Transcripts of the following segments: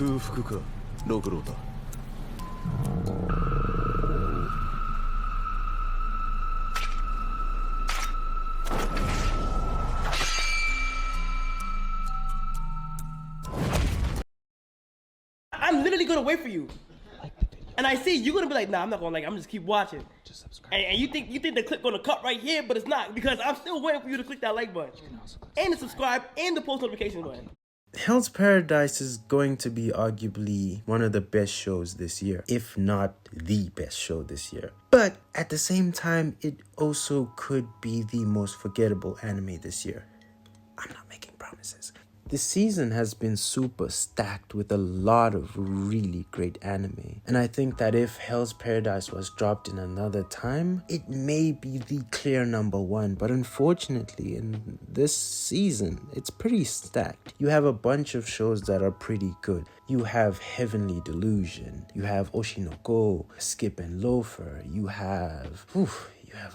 空腹か六郎太。I'm literally gonna wait for you. And I see you're gonna be like, nah, I'm not gonna like. I'm just keep watching. Just subscribe. And you think the clip gonna cut right here, but it's not because I'm still waiting for you to click that like button, and the subscribe, and the post notification button. Hell's Paradise is going to be arguably one of the best shows this year, if not the best show this year. But at the same time, it also could be the most forgettable anime this year. I'm not making promises. The season has been super stacked with a lot of really great anime. And I think that if Hell's Paradise was dropped in another time, it may be the clear number one. But unfortunately, in this season, it's pretty stacked. You have a bunch of shows that are pretty good. You have Heavenly Delusion. You have Oshinoko, Skip and Loafer. You have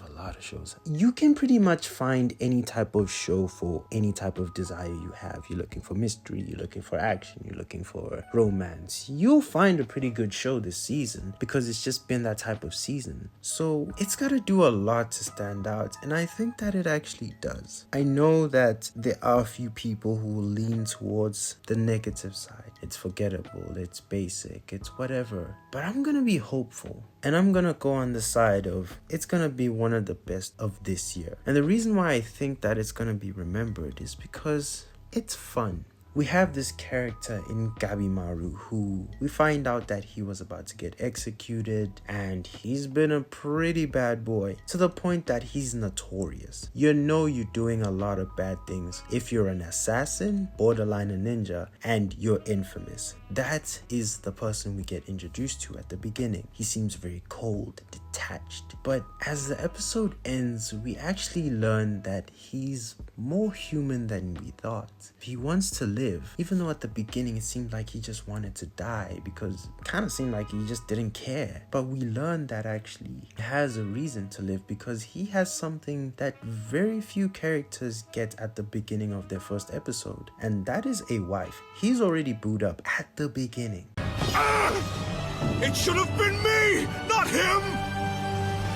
a lot of shows. You can pretty much find any type of show for any type of desire you have. You're looking for mystery, you're looking for action, you're looking for romance. You'll find a pretty good show this season because it's just been that type of season. So it's got to do a lot to stand out, and I think that it actually does. I know that there are a few people who will lean towards the negative side. It's forgettable, it's basic, it's whatever. But I'm gonna be hopeful. And I'm gonna go on the side of it's gonna be one of the best of this year. And the reason why I think that it's gonna be remembered is because it's fun. We have this character in Gabimaru who we find out that he was about to get executed, and he's been a pretty bad boy to the point that he's notorious. You know you're doing a lot of bad things if you're an assassin, borderline a ninja, and you're infamous. That is the person we get introduced to at the beginning. He seems very cold, detached, but as the episode ends, we actually learn that he's more human than we thought. He wants to live, even though at the beginning it seemed like he just wanted to die because it kind of seemed like he just didn't care. But we learned that actually he has a reason to live because he has something that very few characters get at the beginning of their first episode, and that is a wife. He's already booed up at the beginning. It should have been me, not him!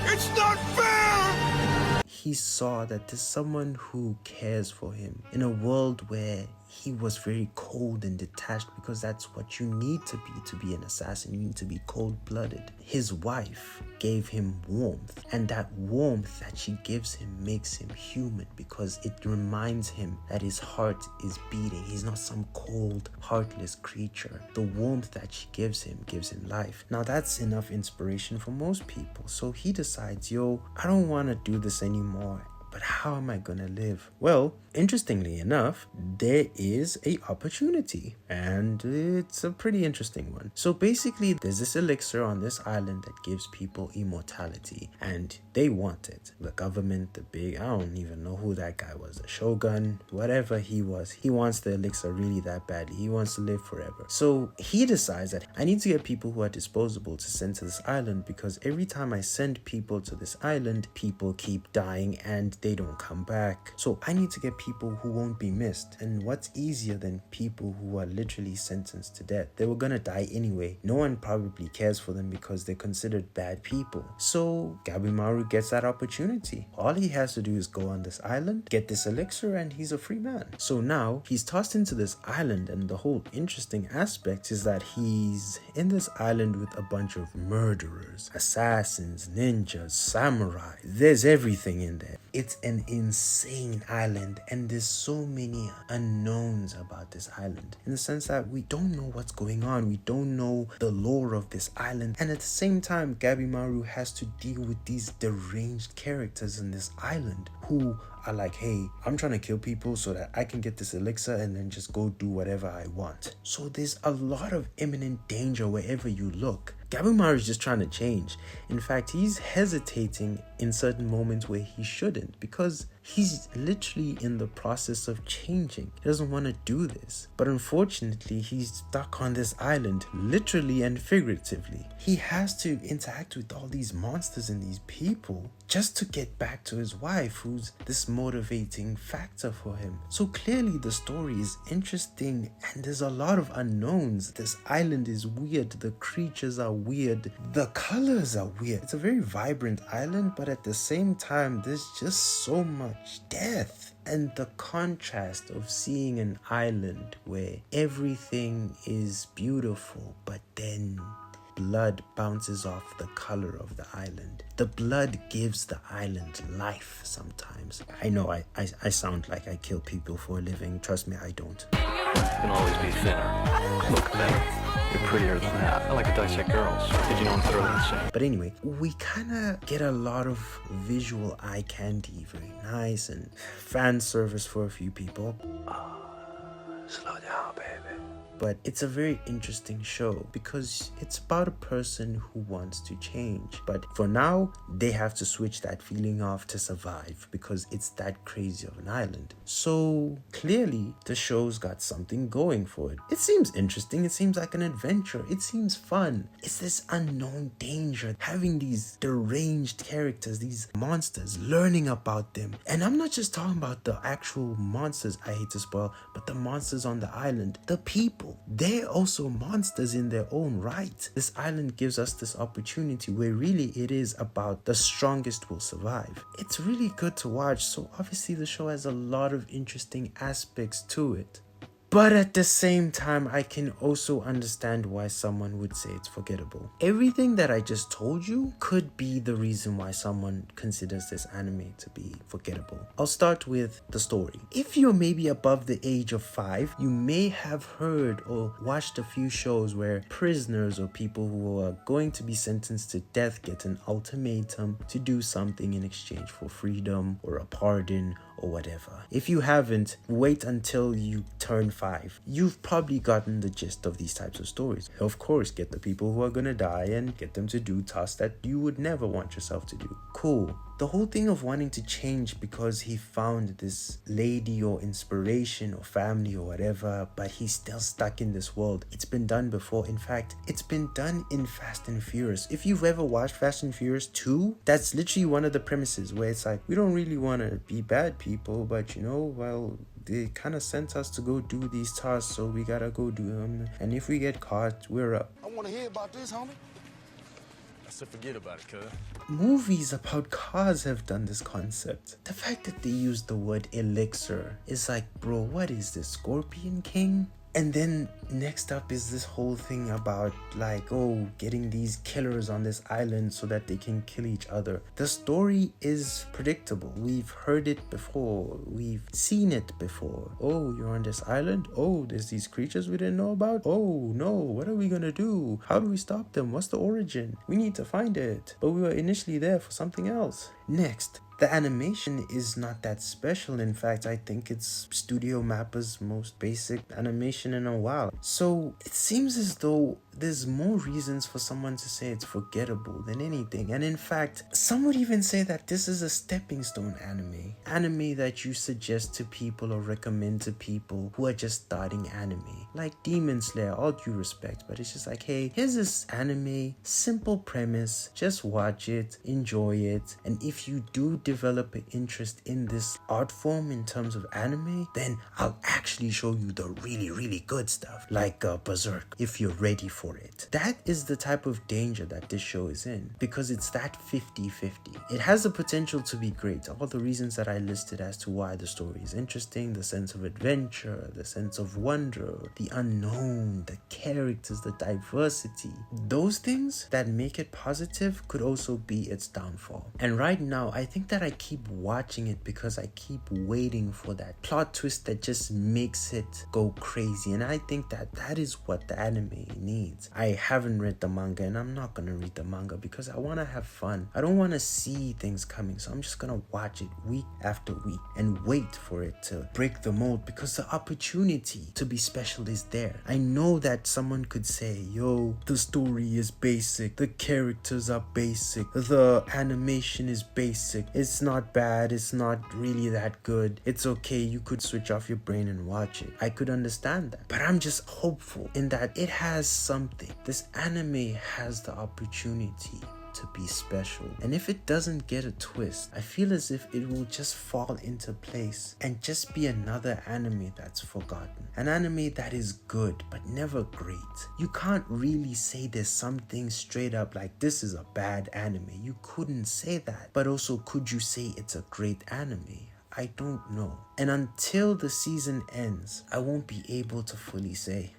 It's not fair! He saw that there's someone who cares for him in a world where he was very cold and detached, because that's what you need to be an assassin. You need to be cold-blooded. His wife gave him warmth, and that warmth that she gives him makes him human because it reminds him that his heart is beating. He's not some cold, heartless creature. The warmth that she gives him life. Now that's enough inspiration for most people. So he decides, I don't want to do this anymore. But how am I gonna live? Well, interestingly enough, there is a opportunity, and it's a pretty interesting one. So basically, there's this elixir on this island that gives people immortality, and they want it. The government, I don't even know who that guy was, the shogun, whatever he was, he wants the elixir really that badly. He wants to live forever. So he decides that I need to get people who are disposable to send to this island, because every time I send people to this island, people keep dying and they don't come back. So I need to get people who won't be missed. And what's easier than people who are literally sentenced to death? They were gonna die anyway. No one probably cares for them because they're considered bad people. So Gabimaru gets that opportunity. All he has to do is go on this island, get this elixir, and he's a free man. So now he's tossed into this island, and the whole interesting aspect is that he's in this island with a bunch of murderers, assassins, ninjas, samurai. There's everything in there. It's an insane island, and there's so many unknowns about this island, in the sense that we don't know what's going on. We don't know the lore of this island, and at the same time, Gabimaru has to deal with these deranged characters in this island who are like, hey, I'm trying to kill people so that I can get this elixir and then just go do whatever I want. So there's a lot of imminent danger wherever you look. Gabimaru is just trying to change. In fact, he's hesitating in certain moments where he shouldn't, because he's literally in the process of changing. He doesn't want to do this, but unfortunately he's stuck on this island, literally and figuratively. He has to interact with all these monsters and these people just to get back to his wife, who's this motivating factor for him. So clearly the story is interesting and there's a lot of unknowns. This island is weird, the creatures are weird, the colors are weird. It's a very vibrant island, but at the same time there's just so much death. And the contrast of seeing an island where everything is beautiful, but then blood bounces off the color of the island. The blood gives the island life sometimes. I know I sound like I kill people for a living. Trust me, I don't. You can always be thinner, look better. You're prettier than that. I like to dissect girls. Did you know I'm thoroughly insane? But anyway, we kind of get a lot of visual eye candy, very nice, and fan service for a few people. Slow down, baby. But it's a very interesting show because it's about a person who wants to change. But for now, they have to switch that feeling off to survive because it's that crazy of an island. So clearly, the show's got something going for it. It seems interesting. It seems like an adventure. It seems fun. It's this unknown danger, having these deranged characters, these monsters, learning about them. And I'm not just talking about the actual monsters, I hate to spoil, but the monsters on the island, the people. They're also monsters in their own right. This island gives us this opportunity where really it is about the strongest will survive. It's really good to watch, so obviously the show has a lot of interesting aspects to it. But at the same time, I can also understand why someone would say it's forgettable. Everything that I just told you could be the reason why someone considers this anime to be forgettable. I'll start with the story. If you're maybe above the age of 5, you may have heard or watched a few shows where prisoners or people who are going to be sentenced to death get an ultimatum to do something in exchange for freedom or a pardon or whatever. If you haven't, wait until you turn 5. You've probably gotten the gist of these types of stories. Of course, get the people who are gonna die and get them to do tasks that you would never want yourself to do. Cool. The whole thing of wanting to change because he found this lady or inspiration or family or whatever, but he's still stuck in this world. It's been done before. In fact, it's been done in Fast and Furious. If you've ever watched Fast and Furious 2, that's literally one of the premises where it's like, we don't really want to be bad people, but you know, well, they kind of sent us to go do these tasks, so we gotta go do them. And if we get caught, we're up. I want to hear about this, homie. I said forget about it, cuz. Movies about cars have done this concept. The fact that they use the word elixir is like, bro, what is this, Scorpion King? And then next up is this whole thing about like, oh, getting these killers on this island so that they can kill each other. The story is predictable. We've heard it before. We've seen it before. Oh, you're on this island? Oh, there's these creatures we didn't know about? Oh, no, what are we gonna do? How do we stop them? What's the origin? We need to find it. But we were initially there for something else. Next, the animation is not that special. In fact, I think it's Studio Mappa's most basic animation in a while. So it seems as though there's more reasons for someone to say it's forgettable than anything. And in fact, some would even say that this is a stepping stone anime. Anime that you suggest to people or recommend to people who are just starting anime. Like Demon Slayer, all due respect, but it's just like, hey, here's this anime, simple premise, just watch it, enjoy it. And if you do develop an interest in this art form in terms of anime, then I'll actually show you the really, really good stuff, like Berserk, if you're ready for it. That is the type of danger that this show is in, because it's that 50-50. It has the potential to be great. All the reasons that I listed as to why the story is interesting, the sense of adventure, the sense of wonder, the unknown, the characters, the diversity, those things that make it positive could also be its downfall. And right now, I think that I keep watching it because I keep waiting for that plot twist that just makes it go crazy. And I think that that is what the anime needs. I haven't read the manga and I'm not gonna read the manga because I want to have fun. I don't want to see things coming, so I'm just gonna watch it week after week and wait for it to break the mold, because the opportunity to be special is there. I know that someone could say, yo, the story is basic, the characters are basic, the animation is just basic. It's not bad, it's not really that good. It's okay, you could switch off your brain and watch it. I could understand that. But I'm just hopeful in that it has something. This anime has the opportunity to be special, and if it doesn't get a twist, I feel as if it will just fall into place and just be another anime that's forgotten, an anime that is good but never great. You can't really say there's something straight up like this is a bad anime. You couldn't say that, but also could you say it's a great anime? I don't know. And until the season ends, I won't be able to fully say.